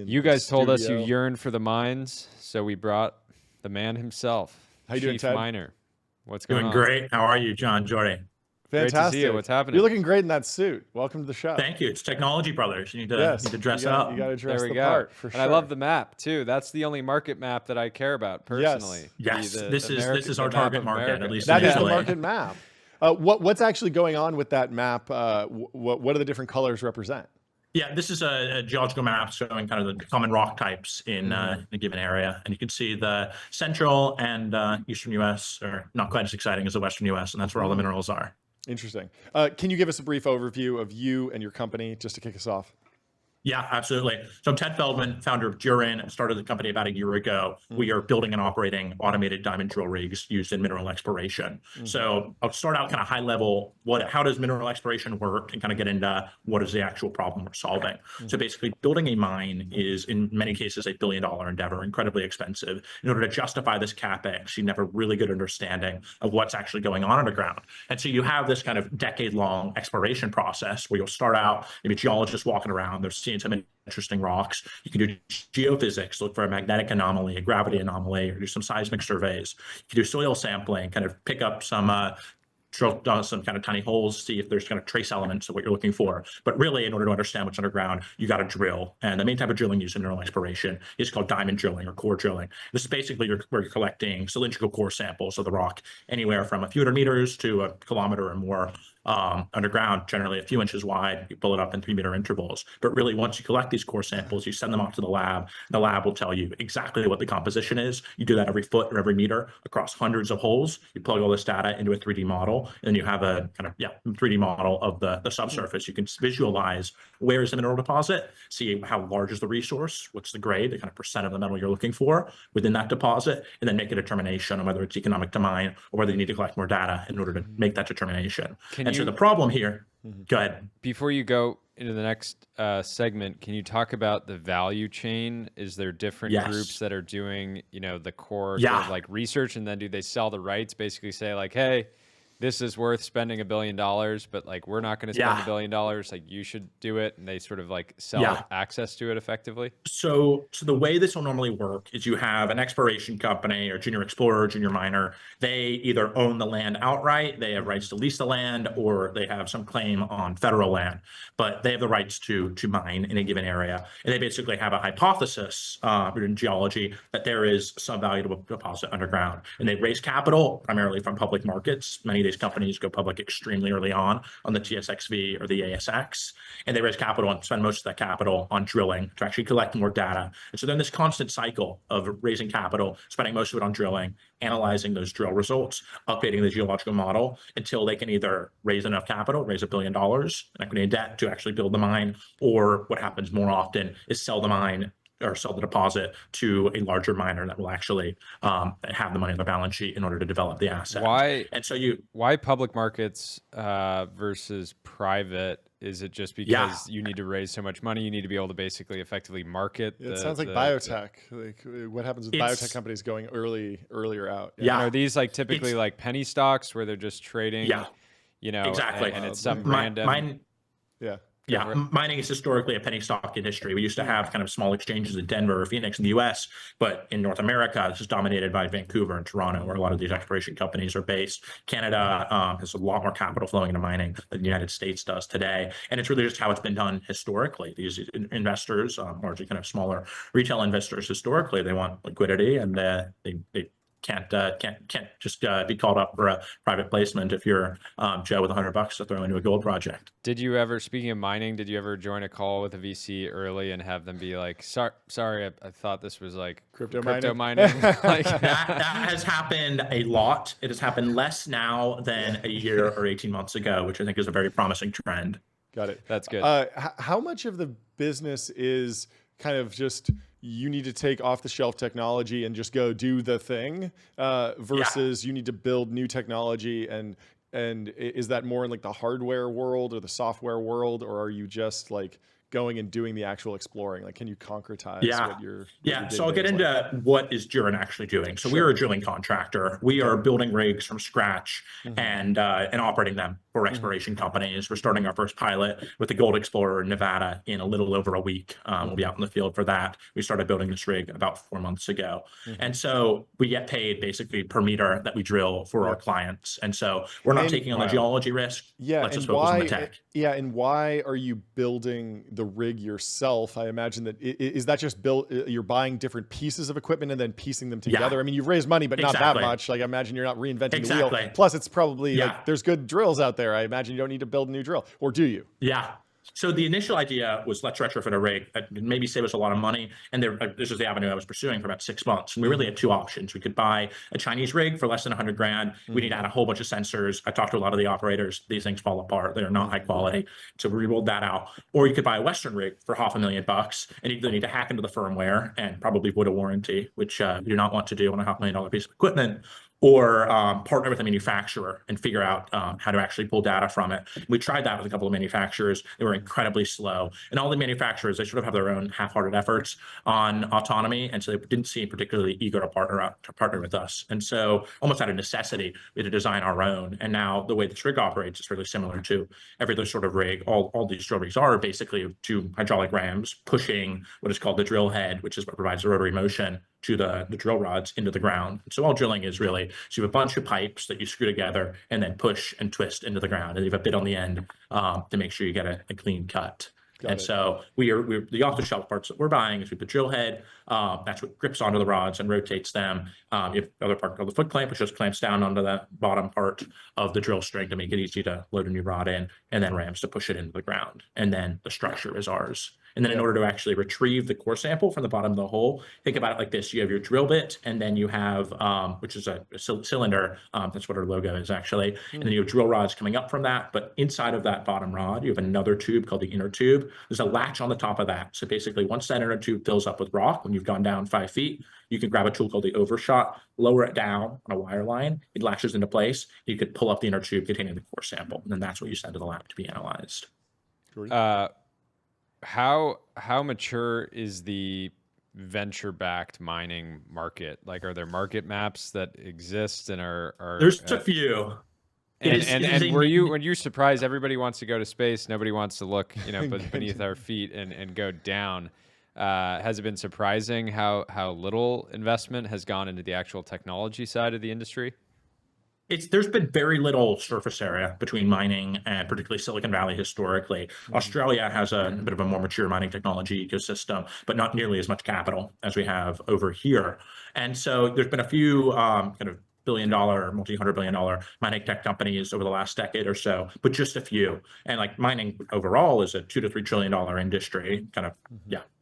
You guys told us you studio. yearn for the mines, so we brought the man himself, How you doing, Chief Ted? Miner. What's going Doing on? great. How are you, John, Jordy? Great to see you. Fantastic. What's happening? You're looking great in that suit. Welcome to the show. Thank you. It's Technology Brothers. You need to Yes, need to dress you gotta, up. You got to dress There we the go. part for sure. And I love the map too. That's the only market map that I care about personally. Yes. The This is our the map target of market, America. at least That is the initially. market map. What's actually going on with that map? What do the different colors represent? Yeah, this is a geological map showing kind of the common rock types in a given area. And you can see the central and eastern U.S. are not quite as exciting as the western U.S., and that's where all the minerals are. Interesting. Can you give us a brief overview of you and your company just to kick us off? Yeah, absolutely. So I'm Ted Feldmann, founder of Jurine, started the company about a year ago. We are building and operating automated diamond drill rigs used in mineral exploration. So I'll start out kind of high level. How does mineral exploration work, and kind of get into what is the actual problem we're solving. So basically, building a mine is in many cases a billion-dollar endeavor, incredibly expensive. In order to justify this capex, you need to have a really good understanding of what's actually going on underground. And so you have this kind of decade-long exploration process where you'll start out, maybe geologists walking around, they're seeing some interesting rocks. You can do geophysics, look for a magnetic anomaly, a gravity anomaly, or do some seismic surveys. You can do soil sampling, kind of pick up some drill down some kind of tiny holes, see if there's kind of trace elements of what you're looking for. But really, in order to understand what's underground, you got to drill. And the main type of drilling used in mineral exploration is called diamond drilling or core drilling. This is basically where you're collecting cylindrical core samples of the rock, anywhere from a few hundred meters to a kilometer or more. Underground, generally a few inches wide. You pull it up in 3-meter intervals. But really, once you collect these core samples, you send them off to the lab. The lab will tell you exactly what the composition is. You do that every foot or every meter across hundreds of holes. You plug all this data into a 3D model, and you have a kind of 3D model of the subsurface. You can visualize where is the mineral deposit, see how large is the resource, what's the grade, the kind of percent of the metal you're looking for within that deposit, and then make a determination on whether it's economic to mine or whether you need to collect more data in order to make that determination. So the problem here, go ahead. Before you go into the next segment, can you talk about the value chain? Is there different groups that are doing, the core sort of like research, and then do they sell the rights, basically say like, hey, this is worth spending $1 billion, but like, we're not going to spend $1 billion. Like, you should do it. And they sort of like sell access to it effectively. So the way this will normally work is you have an exploration company or junior explorer, junior miner. They either own the land outright, they have rights to lease the land, or they have some claim on federal land, but they have the rights to mine in a given area. And they basically have a hypothesis in geology that there is some valuable deposit underground. And they raise capital primarily from public markets. Many of these companies go public extremely early on the TSXV or the ASX, and they raise capital and spend most of that capital on drilling to actually collect more data. And so then this constant cycle of raising capital, spending most of it on drilling, analyzing those drill results, updating the geological model until they can either raise enough capital, raise $1 billion in equity and debt to actually build the mine, or what happens more often is sell the mine or sell the deposit to a larger miner that will actually have the money on their balance sheet in order to develop the asset. Why public markets versus private? Is it just because you need to raise so much money? You need to be able to basically effectively market. It sounds like biotech. Like what happens with biotech companies going earlier out? Are these like typically like penny stocks where they're just trading? Exactly. And it's some random. Mining is historically a penny stock industry. We used to have kind of small exchanges in Denver or Phoenix in the US, but in North America, this is dominated by Vancouver and Toronto, where a lot of these exploration companies are based. Canada has a lot more capital flowing into mining than the United States does today. And it's really just how it's been done historically. These investors, largely kind of smaller retail investors historically, they want liquidity, and they can't just be called up for a private placement if you're Joe with $100 to throw into a gold project. Did you ever, speaking of mining, did you ever join a call with a VC early and have them be like, sorry, I thought this was like crypto mining? Like, that has happened a lot. It has happened less now than a year or 18 months ago, which I think is a very promising trend. Got it. That's good. How much of the business is kind of just you need to take off the shelf technology and just go do the thing versus you need to build new technology, and is that more in like the hardware world or the software world, or are you just like going and doing the actual exploring? Like, can you concretize Yeah. what your So I'll day-to-day get is like? into what is Jurine actually doing. So we Sure. are a drilling contractor. We are building rigs from scratch Mm-hmm. and operating them for exploration companies. We're starting our first pilot with the Gold Explorer in Nevada in a little over a week. We'll be out in the field for that. We started building this rig about 4 months ago. And so we get paid basically per meter that we drill for our clients. And so we're not taking on the geology risk. Yeah. Let's And just focus on the tech. Yeah. And why are you building the rig yourself? I imagine that is that just built, you're buying different pieces of equipment and then piecing them together. I mean, you've raised money, but not that much. Like, I imagine you're not reinventing the wheel. Plus, it's probably like there's good drills out there. I imagine you don't need to build a new drill, or do you? Yeah. So the initial idea was let's retrofit a rig that maybe save us a lot of money. And this is the avenue I was pursuing for about 6 months. And we really had two options. We could buy a Chinese rig for less than 100 grand. We need to add a whole bunch of sensors. I talked to a lot of the operators. These things fall apart. They're not high quality. So we rolled that out. Or you could buy a Western rig for $500,000 and you need to hack into the firmware and probably void a warranty, which you do not want to do on a $500,000 piece of equipment, or partner with a manufacturer and figure out how to actually pull data from it. We tried that with a couple of manufacturers. They were incredibly slow. And all the manufacturers, they sort of have their own half-hearted efforts on autonomy. And so they didn't seem particularly eager to partner with us. And so almost out of necessity, we had to design our own. And now the way this rig operates is really similar to every other sort of rig. All these drill rigs are basically two hydraulic rams pushing what is called the drill head, which is what provides the rotary motion to the drill rods into the ground. So all drilling is really, so you have a bunch of pipes that you screw together and then push and twist into the ground. And you have a bit on the end to make sure you get a clean cut. So we're the off-the-shelf parts that we're buying is with the drill head. That's what grips onto the rods and rotates them. You have the other part called the foot clamp, which just clamps down onto the bottom part of the drill string to make it easy to load a new rod in, and then rams to push it into the ground. And then the structure is ours. And then in order to actually retrieve the core sample from the bottom of the hole, think about it like this. You have your drill bit, and then you have, which is a cylinder. That's what our logo is actually. And then you have drill rods coming up from that. But inside of that bottom rod, you have another tube called the inner tube. There's a latch on the top of that. So basically, once that inner tube fills up with rock, when you've gone down 5 feet, you can grab a tool called the overshot, lower it down on a wire line. It latches into place. You could pull up the inner tube containing the core sample. And then that's what you send to the lab to be analyzed. How mature is the venture-backed mining market? Like, are there market maps that exist and are there's a few. And were you surprised? Everybody wants to go to space. Nobody wants to look, beneath our feet and go down. Has it been surprising how little investment has gone into the actual technology side of the industry? There's been very little surface area between mining and particularly Silicon Valley historically. Australia has a bit of a more mature mining technology ecosystem, but not nearly as much capital as we have over here. And so there's been a few kind of billion-dollar, multi-hundred-billion-dollar mining tech companies over the last decade or so, but just a few. And like mining overall is a $2 to $3 trillion industry, kind of,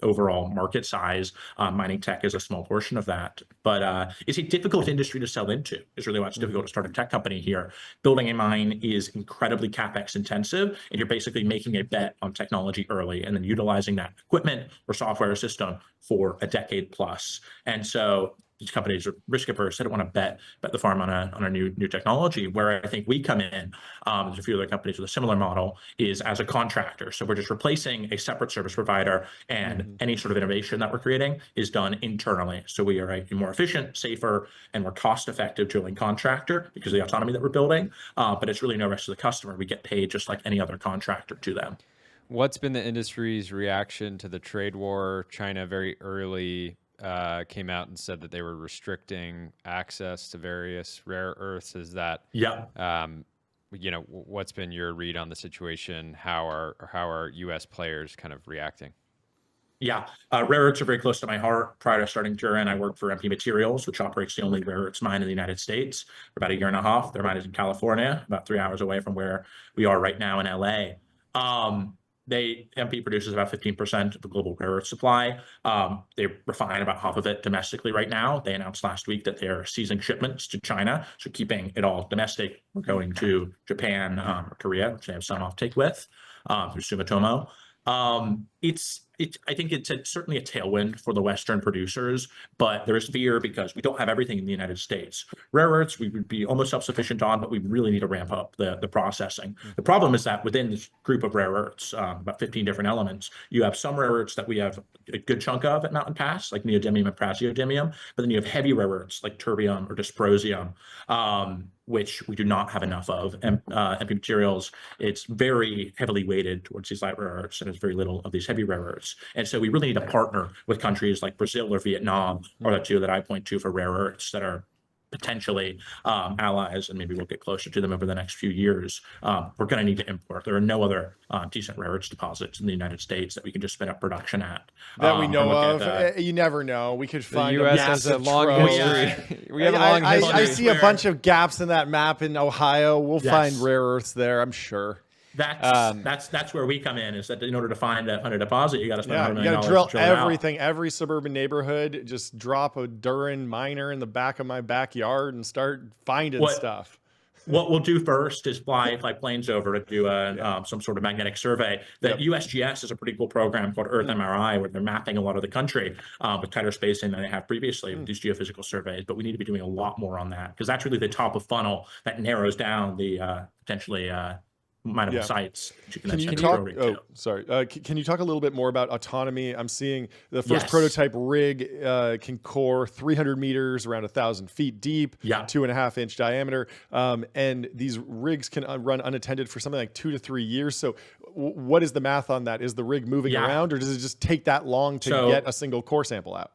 overall market size. Mining tech is a small portion of that, but it's a difficult industry to sell into. It's really why it's difficult to start a tech company here. Building a mine is incredibly CapEx intensive, and you're basically making a bet on technology early and then utilizing that equipment or software system for a decade plus. And so these companies are risk averse. They don't want to bet the farm on a new technology. Where I think we come in, there's a few other companies with a similar model, is as a contractor. So we're just replacing a separate service provider, and any sort of innovation that we're creating is done internally. So we are a more efficient, safer, and more cost-effective drilling contractor because of the autonomy that we're building. But it's really no risk to the customer. We get paid just like any other contractor to them. What's been the industry's reaction to the trade war? China very early came out and said that they were restricting access to various rare earths. Is that, what's been your read on the situation? How are U.S. players kind of reacting? Yeah, rare earths are very close to my heart. Prior to starting Jurine, I worked for MP Materials, which operates the only rare earths mine in the United States for about 1.5 years. Their mine is in California, about 3 hours away from where we are right now in LA. MP produces about 15% of the global rare earth supply. They refine about half of it domestically right now. They announced last week that they're ceasing shipments to China, so keeping it all domestic. We're going to Japan or Korea, which they have some offtake with, through Sumitomo. It's I think it's certainly a tailwind for the Western producers, but there is fear because we don't have everything in the United States. Rare earths we would be almost self-sufficient on, but we really need to ramp up the processing. The problem is that within this group of rare earths, about 15 different elements, you have some rare earths that we have a good chunk of at Mountain Pass, like neodymium and praseodymium, but then you have heavy rare earths like terbium or dysprosium, which we do not have enough of. And MP Materials, it's very heavily weighted towards these light rare earths, and there's very little of these heavy rare earths. And so we really need to partner with countries like Brazil or Vietnam, or the two that I point to for rare earths that are potentially allies, and maybe we'll get closer to them over the next few years. We're going to need to import. There are no other decent rare earths deposits in the United States that we can just spin up production at. That we know of. You never know. We could find the U.S. has a long history. We have a long history. I see a bunch of gaps in that map in Ohio. We'll find rare earths there, I'm sure. That's where we come in, is that in order to find a deposit, you got to spend $100 million. You got to drill everything, every suburban neighborhood. Just drop a Durin miner in the back of my backyard and start finding stuff. What we'll do first is fly planes over to do some sort of magnetic survey. The USGS is a pretty cool program called Earth MRI, where they're mapping a lot of the country with tighter spacing than they have previously with these geophysical surveys. But we need to be doing a lot more on that, because that's really the top of funnel that narrows down the potentially mineable sites. Can you talk? Oh, sorry. Can you talk a little bit more about autonomy? I'm seeing the first prototype rig can core 300 meters, around 1,000 feet deep, 2.5-inch diameter, and these rigs can run unattended for something like 2 to 3 years. So, what is the math on that? Is the rig moving around, or does it just take that long to get a single core sample out?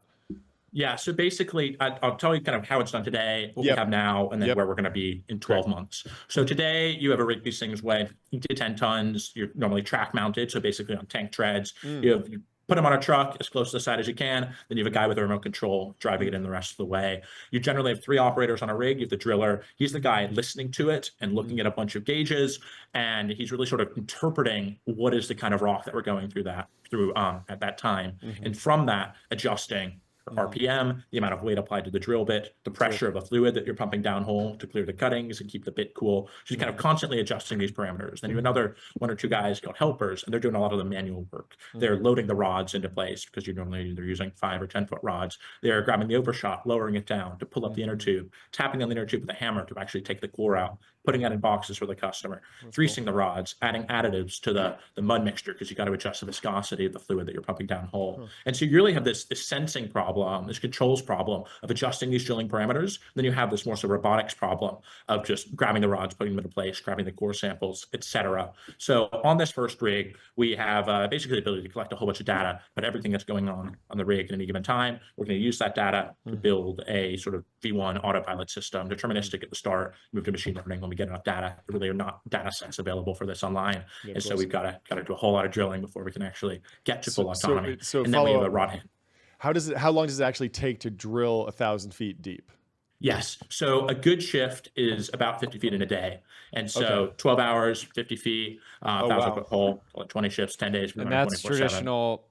Yeah, so basically, I'll tell you kind of how it's done today, what we have now, and then where we're going to be in 12 months. So today, you have a rig. These things weigh 8 to 10 tons. You're normally track mounted, so basically on tank treads. You put them on a truck as close to the side as you can. Then you have a guy with a remote control driving it in the rest of the way. You generally have 3 operators on a rig. You have the driller. He's the guy listening to it and looking at a bunch of gauges, and he's really sort of interpreting what is the kind of rock that we're going through at that time, and from that adjusting RPM, the amount of weight applied to the drill bit, the pressure of the fluid that you're pumping downhole to clear the cuttings and keep the bit cool. So you're kind of constantly adjusting these parameters. Then you have another 1 or 2 guys called helpers, and they're doing a lot of the manual work. They're loading the rods into place, because you're normally either using 5 or 10-foot rods. They're grabbing the overshot, lowering it down to pull up the inner tube, tapping on the inner tube with a hammer to actually take the core out, putting that in boxes for the customer, greasing the rods, adding additives to the mud mixture, because you got to adjust the viscosity of the fluid that you're pumping downhole. And so you really have this sensing problem, this controls problem of adjusting these drilling parameters. Then you have this more sort of robotics problem of just grabbing the rods, putting them into place, grabbing the core samples, etc. So on this first rig, we have basically the ability to collect a whole bunch of data, but everything that's going on the rig at any given time. We're going to use that data to build a sort of V1 autopilot system, deterministic at the start, move to machine learning when we get enough data. There really are not data sets available for this online, and so we've got to do a whole lot of drilling before we can actually get to full autonomy. And then we have a rod hand. How long does it actually take to drill 1,000 feet deep? Yes. So a good shift is about 50 feet in a day. And so 12 hours, 50 feet, 1,000-foot hole, 20 shifts, 10 days. And that's traditional,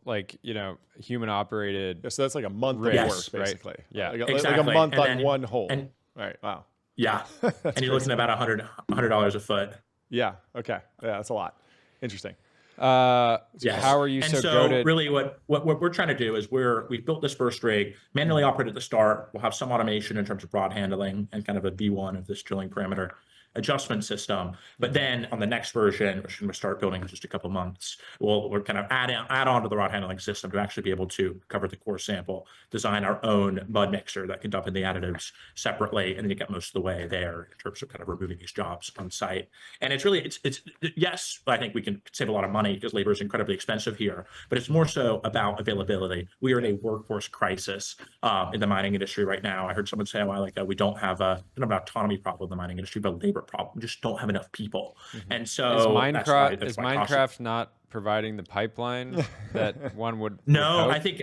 human operated. So that's like a month of work, basically. Right? Yeah, like a month on one hole. Right. Wow. Yeah. And you're looking at about $100 a foot. Yeah. Okay. Yeah, that's a lot. Interesting. Yes. How are you so goated? Really what we're trying to do is we've built this first rig, manually operated at the start. We'll have some automation in terms of rod handling and kind of a V1 of this drilling parameter adjustment system. But then on the next version, which we're going to start building in just a couple months, we're kind of add on to the rod handling system to actually be able to cover the core sample, design our own mud mixer that can dump in the additives separately, and then you get most of the way there in terms of kind of removing these jobs on site. And it's really, yes, I think we can save a lot of money because labor is incredibly expensive here, but it's more so about availability. We are in a workforce crisis in the mining industry right now. I heard someone say a while ago, we don't have an autonomy problem in the mining industry, but labor problem. We just don't have enough people. And so is Minecraft not providing the pipeline that one would hope? I think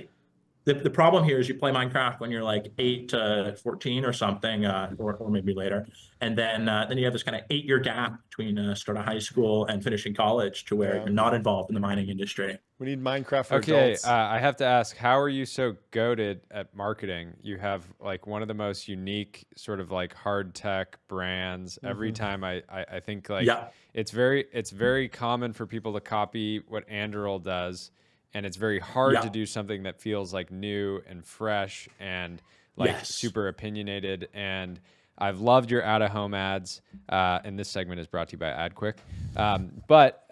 the problem here is you play Minecraft when you're like 8 to 14 or something, or maybe later. And then you have this kind of 8-year gap between start of high school and finishing college to where you're not involved in the mining industry. We need Minecraft for adults. I have to ask, how are you so goated at marketing? You have like one of the most unique sort of like hard tech brands. Every time I think like it's very common for people to copy what Anduril does. and it's very hard to do something that feels like new and fresh and like super opinionated. And I've loved your out-of-home ads, and this segment is brought to you by AdQuick.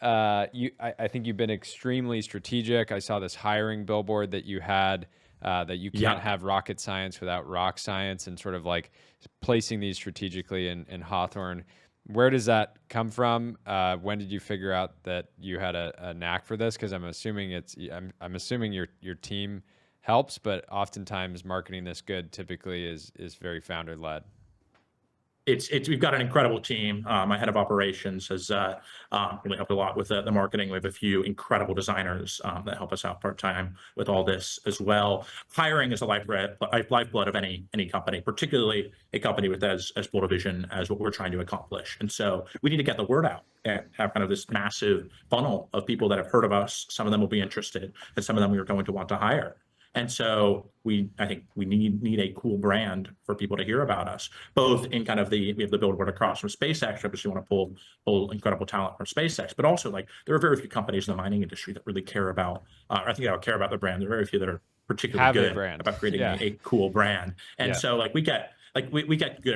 I think you've been extremely strategic. I saw this hiring billboard that you had, that you can't have rocket science without rock science, and sort of like placing these strategically in Hawthorne. Where does that come from? When did you figure out that you had a knack for this? Because I'm assuming I'm assuming your team helps, but oftentimes marketing this good typically is very founder led. We've got an incredible team. My head of operations has really helped a lot with the marketing. We have a few incredible designers that help us out part-time with all this as well. Hiring is a lifeblood of any company, particularly a company with as bold a vision as what we're trying to accomplish. And so we need to get the word out and have kind of this massive funnel of people that have heard of us. Some of them will be interested, and some of them we are going to want to hire. And so I think we need a cool brand for people to hear about us, both in kind of we have the billboard across from SpaceX, obviously want to pull incredible talent from SpaceX, but also like there are very few companies in the mining industry that really care about, I think that would care about the brand. There are very few that are particularly good about creating a cool brand. And so like we get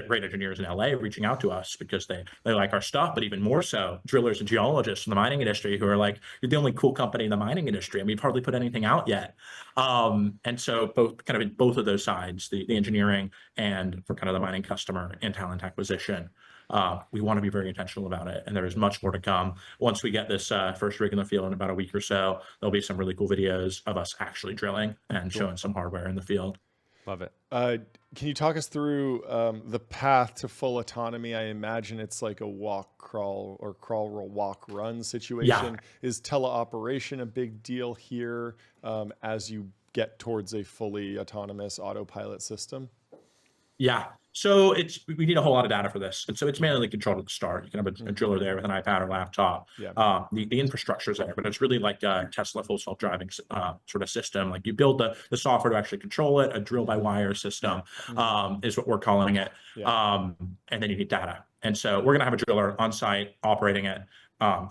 great engineers in LA reaching out to us because they like our stuff, but even more so drillers and geologists in the mining industry who are like, you're the only cool company in the mining industry, and we've hardly put anything out yet. And so both of those sides, the engineering and for kind of the mining customer and talent acquisition, we want to be very intentional about it. And there is much more to come. Once we get this first rig in the field in about a week or so, there'll be some really cool videos of us actually drilling and showing some hardware in the field. Love it. Can you talk us through the path to full autonomy? I imagine it's like a walk, crawl, or crawl, roll, walk, run situation. Yeah. Is teleoperation a big deal here as you get towards a fully autonomous autopilot system? Yeah. So we need a whole lot of data for this. And so it's mainly controlled at the start. You can have a driller there with an iPad or laptop. Yeah. The infrastructure is there, but it's really like a Tesla full self-driving sort of system. Like you build the software to actually control it. A drill-by-wire system is what we're calling it. Yeah. And then you need data. And so we're going to have a driller on site operating it.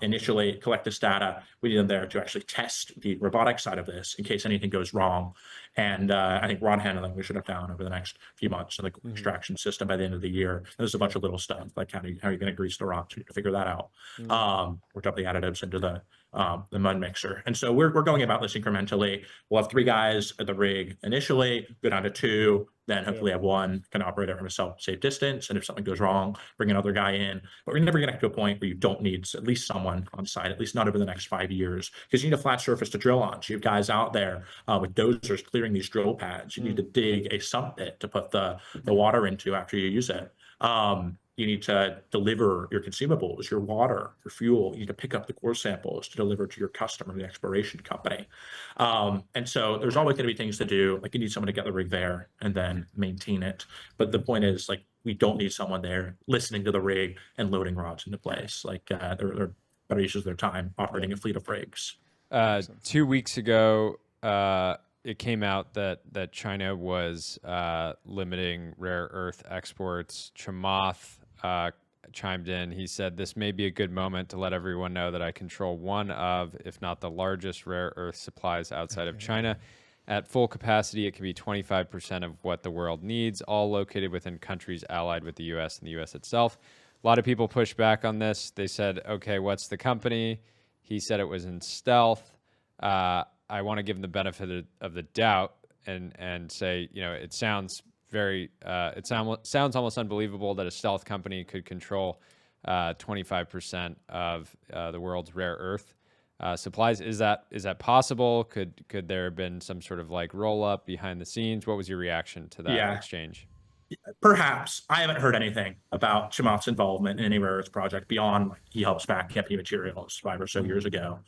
Initially collect this data. We need them there to actually test the robotic side of this in case anything goes wrong. And I think rod handling we should have down over the next few months. So the extraction system by the end of the year. There's a bunch of little stuff like how are you going to grease the rocks? You need to figure that out. We're dumping the additives into the mud mixer. And so we're going about this incrementally. We'll have 3 guys at the rig initially, go down to 2, then hopefully have 1 can operate it from a safe distance. And if something goes wrong, bring another guy in. But we're never going to get to a point where you don't need at least someone on site, at least not over the next 5 years, because you need a flat surface to drill on. So you have guys out there with dozers clearing these drill pads. You need to dig a sump pit to put the water into after you use it. You need to deliver your consumables, your water, your fuel. You need to pick up the core samples to deliver to your customer, the exploration company. And so there's always going to be things to do. Like you need someone to get the rig there and then maintain it. But the point is, like, we don't need someone there listening to the rig and loading rods into place. Like they're better uses of their time operating a fleet of rigs. 2 weeks ago, it came out that China was limiting rare earth exports. Chamath chimed in. He said, "This may be a good moment to let everyone know that I control one of, if not the largest, rare earth supplies outside of China. At full capacity, it can be 25% of what the world needs, all located within countries allied with the U.S. and the U.S. itself." A lot of people pushed back on this. They said, okay, what's the company? He said it was in stealth. I want to give him the benefit of the doubt and say, it sounds sounds almost unbelievable that a stealth company could control 25% of the world's rare earth supplies. Is that possible? Could there have been some sort of like roll up behind the scenes? What was your reaction to that exchange? Perhaps. I haven't heard anything about Chamath's involvement in any rare earth project beyond he helps back KP Materials 5 or so years ago.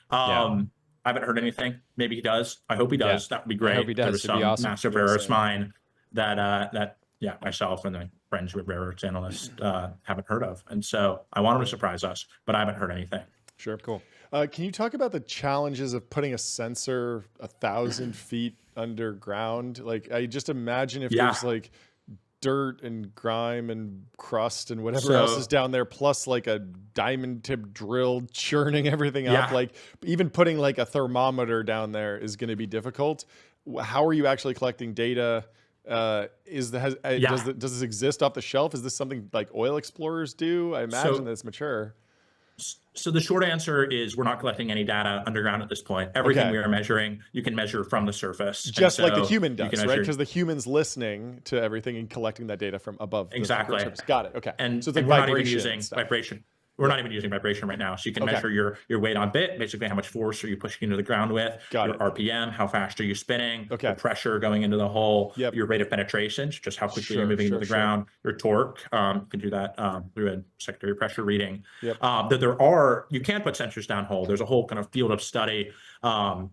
I haven't heard anything. Maybe he does. I hope he does. That would be great. I hope he does. There was some massive rare earth mine that myself and the friends with rare earths analysts haven't heard of. And so I want him to surprise us, but I haven't heard anything. Sure. Cool. Can you talk about the challenges of putting a sensor 1,000 feet underground? Like, I just imagine if there's like dirt and grime and crust and whatever else is down there, plus like a diamond tip drill churning everything up. Like even putting like a thermometer down there is going to be difficult. How are you actually collecting data? Does this exist off the shelf? Is this something like oil explorers do? I imagine that it's mature. So the short answer is we're not collecting any data underground at this point. Everything we are measuring, you can measure from the surface. Just like the human does, right? Because the human's listening to everything and collecting that data from above. Exactly. Got it. Okay. And so it's like we're not even using vibration. We're not even using vibration right now. So you can measure your weight on bit, basically how much force are you pushing into the ground with, your RPM, how fast are you spinning, the pressure going into the hole, your rate of penetration, just how quickly you're moving into the ground, your torque. You can do that through a secondary pressure reading. That you can put sensors down hole. There's a whole kind of field of study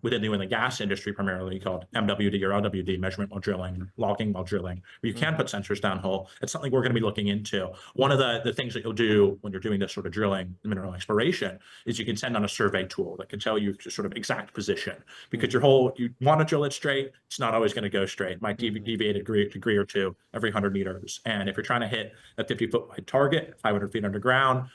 within the oil and gas industry primarily called MWD or LWD, measurement while drilling, logging while drilling, where you can put sensors down hole. It's something we're going to be looking into. One of the things that you'll do when you're doing this sort of drilling, mineral exploration, is you can send on a survey tool that can tell you sort of exact position, because your hole, you want to drill it straight, it's not always going to go straight. It might deviate a degree or two every 100 meters. And if you're trying to hit a 50-foot wide target, 500 feet underground,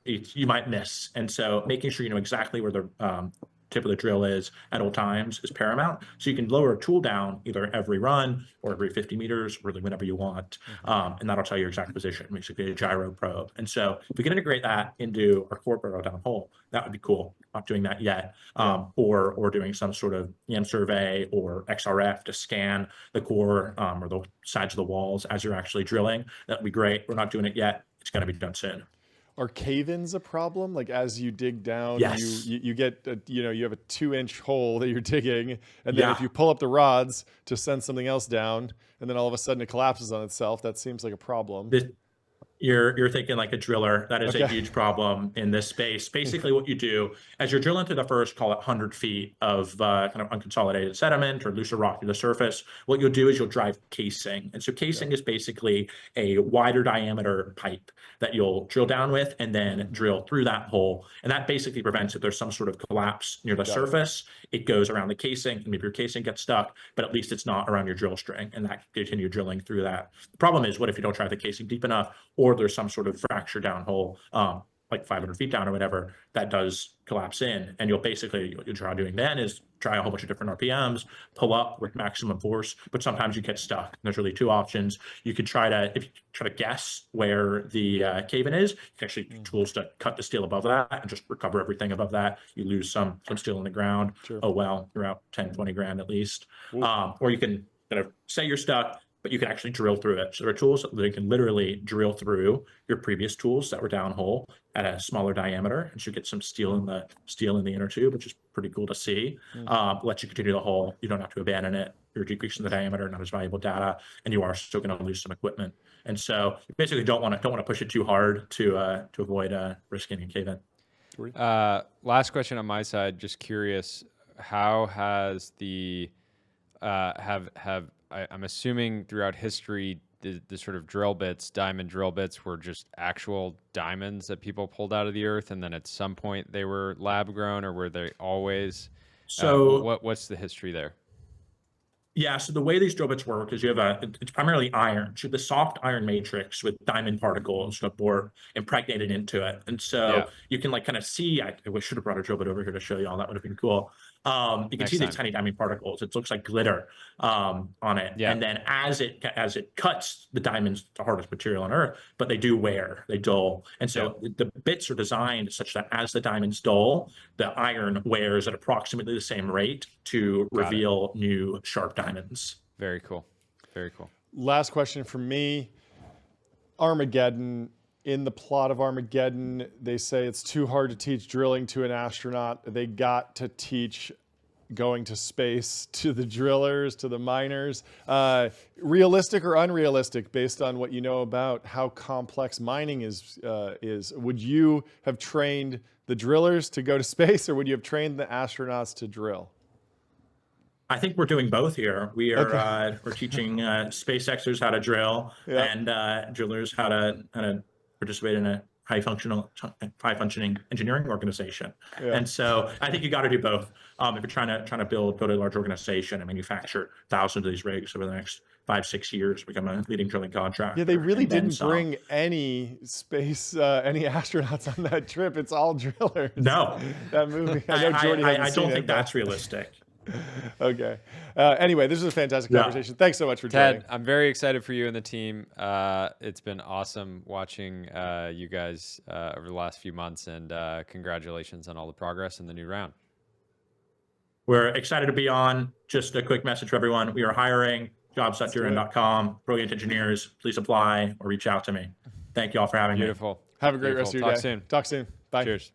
you might miss. And so making sure you know exactly where the tip of the drill is at all times is paramount. So you can lower a tool down either every run or every 50 meters, really whenever you want. And that'll tell you your exact position, basically a gyro probe. And so if we can integrate that into our core burrow down hole, that would be cool. Not doing that yet. Or doing some sort of EM survey or XRF to scan the core or the sides of the walls as you're actually drilling. That'd be great. We're not doing it yet. It's going to be done soon. Are cave-ins a problem? Like as you dig down, you get you have a 2-inch hole that you're digging, and then if you pull up the rods to send something else down, and then all of a sudden it collapses on itself, that seems like a problem. You're thinking like a driller. That is a huge problem in this space. Basically what you do as you're drilling through the first, call it 100 feet of kind of unconsolidated sediment or looser rock to the surface, what you'll do is you'll drive casing. And so casing is basically a wider diameter pipe that you'll drill down with and then drill through that hole. And that basically prevents if there's some sort of collapse near the surface, it goes around the casing, and maybe your casing gets stuck, but at least it's not around your drill string, and that continue drilling through that. The problem is, what if you don't drive the casing deep enough, or there's some sort of fracture down hole, like 500 feet down or whatever, that does collapse in. And what you'll try doing then is try a whole bunch of different RPMs, pull up with maximum force, but sometimes you get stuck. There's really two options. You could if you try to guess where the cave-in is, you can actually use tools to cut the steel above that and just recover everything above that. You lose some steel in the ground. Oh, well, you're out 10, 20 grand at least. Or you can kind of say you're stuck, but you can actually drill through it. So there are tools that can literally drill through your previous tools that were downhole at a smaller diameter, and so you get some steel in the inner tube, which is pretty cool to see. Let you continue the hole. You don't have to abandon it. You're decreasing the diameter, not as valuable data, and you are still going to lose some equipment. And so you basically don't want to push it too hard to avoid risking a cave-in. Last question on my side. Just curious, how has the I'm assuming throughout history, the sort of diamond drill bits were just actual diamonds that people pulled out of the earth, and then at some point they were lab grown, or were they always? So what's the history there? Yeah, so the way these drill bits work is it's primarily iron. So the soft iron matrix with diamond particles impregnated into it. And so you can kind of see, I should have brought a drill bit over here to show you all. That would have been cool. You can see these tiny diamond particles. It looks like glitter on it. And then as it cuts the diamonds, the hardest material on earth, but they do wear, they dull. And so the bits are designed such that as the diamonds dull, the iron wears at approximately the same rate to reveal new sharp diamonds. Very cool. Very cool. Last question from me. Armageddon. In the plot of Armageddon, they say it's too hard to teach drilling to an astronaut. They got to teach going to space to the drillers, to the miners. Realistic or unrealistic based on what you know about how complex mining is? Would you have trained the drillers to go to space, or would you have trained the astronauts to drill? I think we're doing both here. We are we're teaching SpaceXers how to drill and drillers how to participate in a high-functioning engineering organization. Yeah. And so I think you got to do both. If you're trying to build a large organization and manufacture thousands of these rigs over the next 5-6 years, become a leading drilling contractor. Yeah, they really didn't bring any any astronauts on that trip. It's all drillers. No, that movie. I know Jordy hasn't I seen don't it, think that's realistic. Okay. Anyway, this was a fantastic conversation. Thanks so much for joining. Ted, I'm very excited for you and the team. It's been awesome watching you guys over the last few months, and congratulations on all the progress in the new round. We're excited to be on. Just a quick message for everyone. We are hiring, jobs.jurine.com. Brilliant engineers, please apply or reach out to me. Thank you all for having me. Beautiful. Have a great rest of your day. Talk soon. Talk soon. Bye. Cheers.